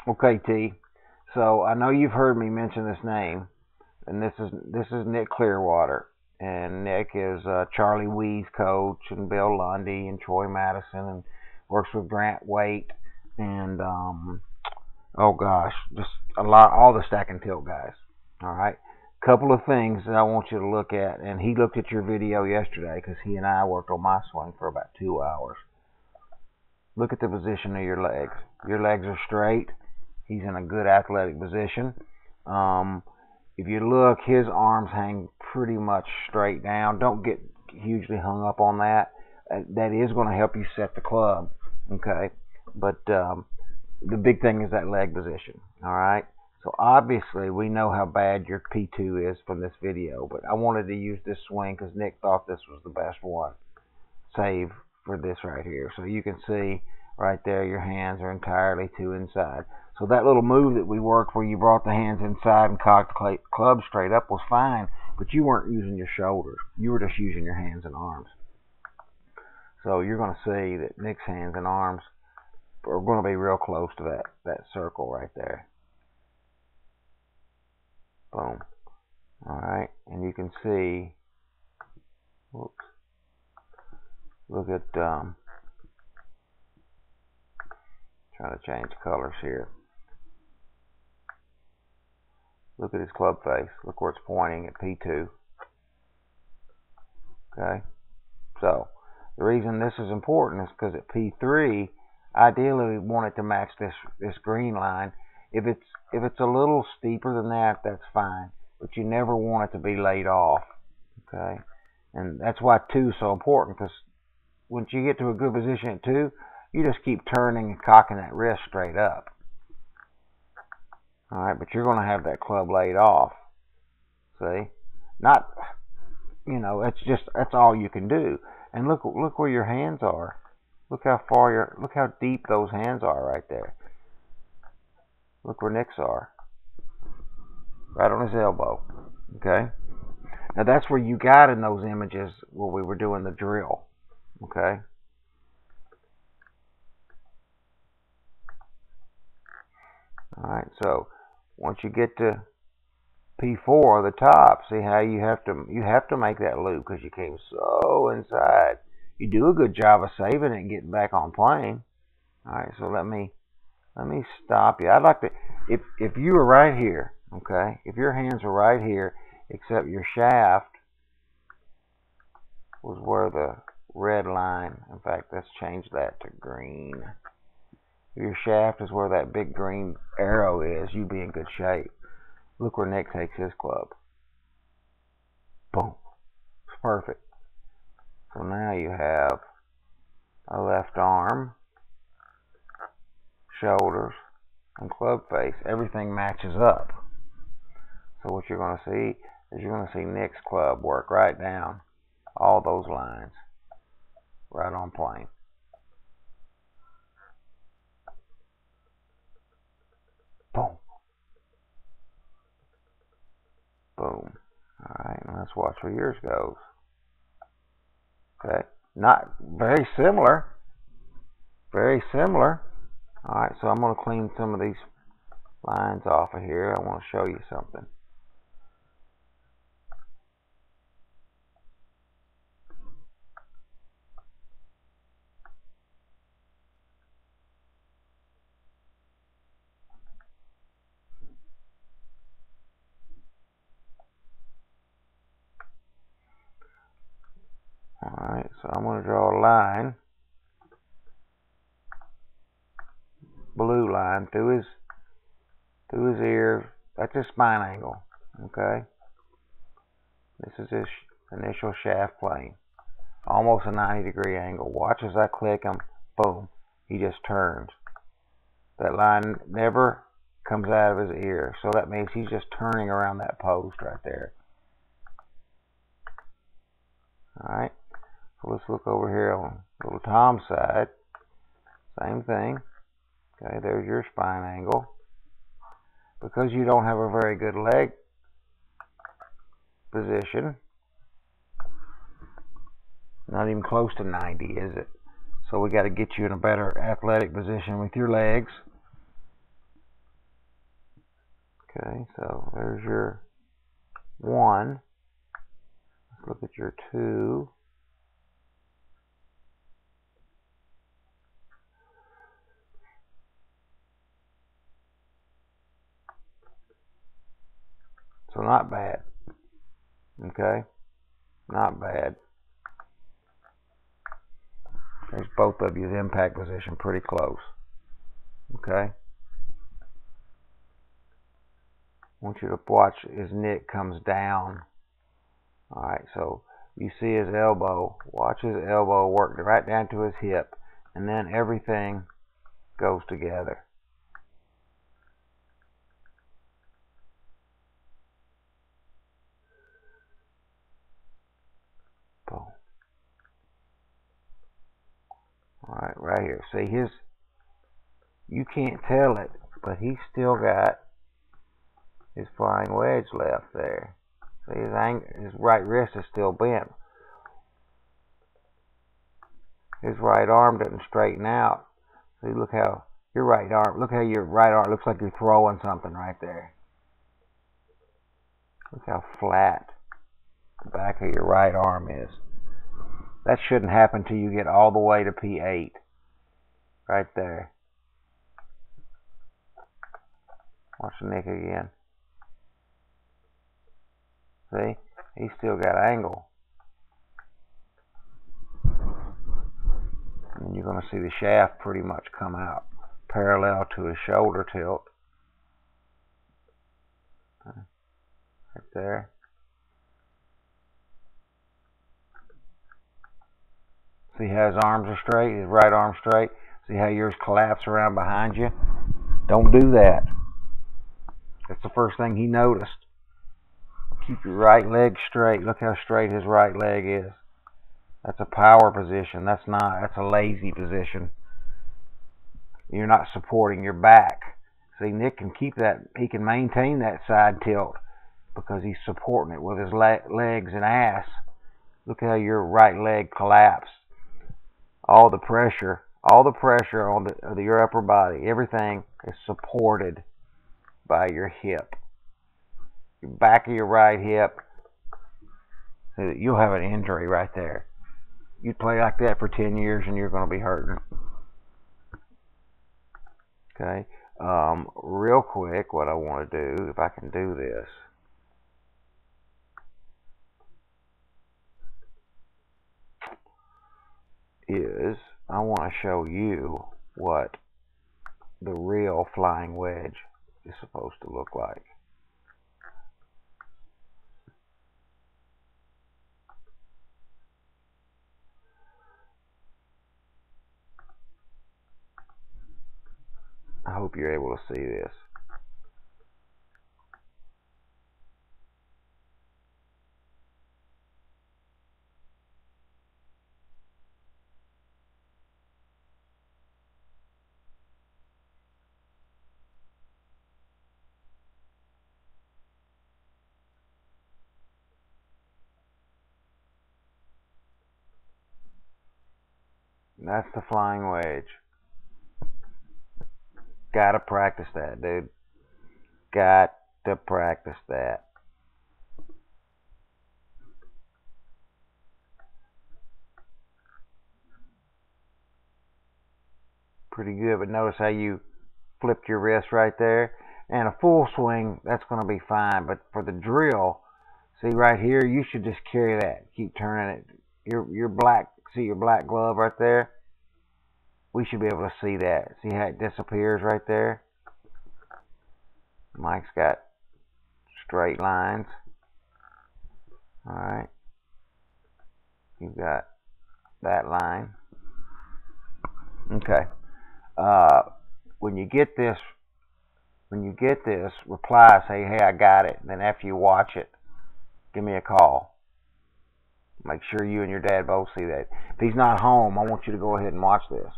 Okay, T. So I know you've heard me mention this name, and this is Nick Clearwater, and Nick is Charlie Wee's coach, and Bill Lundy, and Troy Madison, and works with Grant Waite, and oh gosh, just a lot, all the stack and tilt guys. All right. Couple of things that I want you to look at, and he looked at your video yesterday because he and I worked on my swing for about 2 hours. Look at the position of your legs. Your legs are straight. He's in a good athletic position. Um, if you look, his arms hang pretty much straight down. Don't get hugely hung up on that. That is going to help you set the club, okay? But the big thing is that leg position, all right? So obviously we know how bad your P2 is from this video, but I wanted to use this swing because Nick thought this was the best one. Save for this right here. So you can see right there your hands are entirely to inside. So that little move that we worked where you brought the hands inside and cocked the club straight up was fine, but you weren't using your shoulders. You were just using your hands and arms. So you're going to see that Nick's hands and arms are going to be real close to that circle right there. Boom. All right, and you can see, whoops, look at, trying to change colors here. Look at his club face. Look where it's pointing at P2. Okay, so the reason this is important is because at P3, ideally we want it to match this green line. If it's a little steeper than that, that's fine, but you never want it to be laid off. Okay, and that's why 2 is so important, because once you get to a good position at 2, you just keep turning and cocking that wrist straight up. All right, but you're going to have that club laid off. See, not, that's all you can do. And look where your hands are. Look how deep those hands are right there. Look where Nick's are. Right on his elbow. Okay? Now that's where you got in those images where we were doing the drill. Okay? Alright, so once you get to P4, the top, see how you have to make that loop because you came so inside. You do a good job of saving it and getting back on plane. Alright, so let me stop you. I'd like to, if you were right here, okay, if your hands were right here, except your shaft was where the red line, in fact, let's change that to green. If your shaft is where that big green arrow is, you'd be in good shape. Look where Nick takes his club. Boom. It's perfect. So now you have a left arm, shoulders, and club face. Everything matches up. So what you're going to see is you're going to see Nick's club work right down all those lines, right on plane. Boom. Boom. Alright, now let's watch where yours goes. Okay, not very similar. Very similar. Alright, so I'm going to clean some of these lines off of here. I want to show you something. Alright, so I'm going to draw a line, blue line, through his ear. That's his spine angle. Okay? This is his initial shaft plane. Almost a 90-degree angle. Watch as I click him. Boom. He just turns. That line never comes out of his ear. So that means he's just turning around that post right there. Alright. So let's look over here on little Tom's side. Same thing. Okay, there's your spine angle. Because you don't have a very good leg position, not even close to 90, is it? So we got to get you in a better athletic position with your legs. Okay, so there's your 1. Let's look at your 2. So not bad. Okay, not bad. There's both of you's impact position pretty close. Okay. I want you to watch as Nick comes down. Alright, so you see his elbow. Watch his elbow work right down to his hip. And then everything goes together. Boom. Alright, right here. See his, you can't tell it, but he's still got his flying wedge left there. See his right wrist is still bent. His right arm doesn't straighten out. See, look how your right arm, look how your right arm looks like you're throwing something right there. Look how flat the back of your right arm is. That shouldn't happen till you get all the way to P8. Right there. Watch Nick again. See? He's still got angle. And you're going to see the shaft pretty much come out parallel to his shoulder tilt. Right there. See how his arms are straight, his right arm straight? See how yours collapse around behind you? Don't do that. That's the first thing he noticed. Keep your right leg straight. Look how straight his right leg is. That's a power position. That's a lazy position. You're not supporting your back. See, Nick can keep that, he can maintain that side tilt because he's supporting it with his legs and ass. Look how your right leg collapsed. All the pressure on your upper body, everything is supported by your hip. Your back of your right hip, you'll have an injury right there. You play like that for 10 years and you're going to be hurting. Okay. Real quick, what I want to do, if I can do this, is I want to show you what the real flying wedge is supposed to look like. I hope you're able to see this. That's the flying wedge. Gotta practice that, dude. Got to practice that. Pretty good, but notice how you flipped your wrist right there. And a full swing, that's going to be fine. But for the drill, see right here, you should just carry that. Keep turning it. Your black, see your black glove right there? We should be able to see that. See how it disappears right there? Mike's got straight lines. Alright. You've got that line. Okay. When you get this, reply, say, hey, I got it. And then after you watch it, give me a call. Make sure you and your dad both see that. If he's not home, I want you to go ahead and watch this.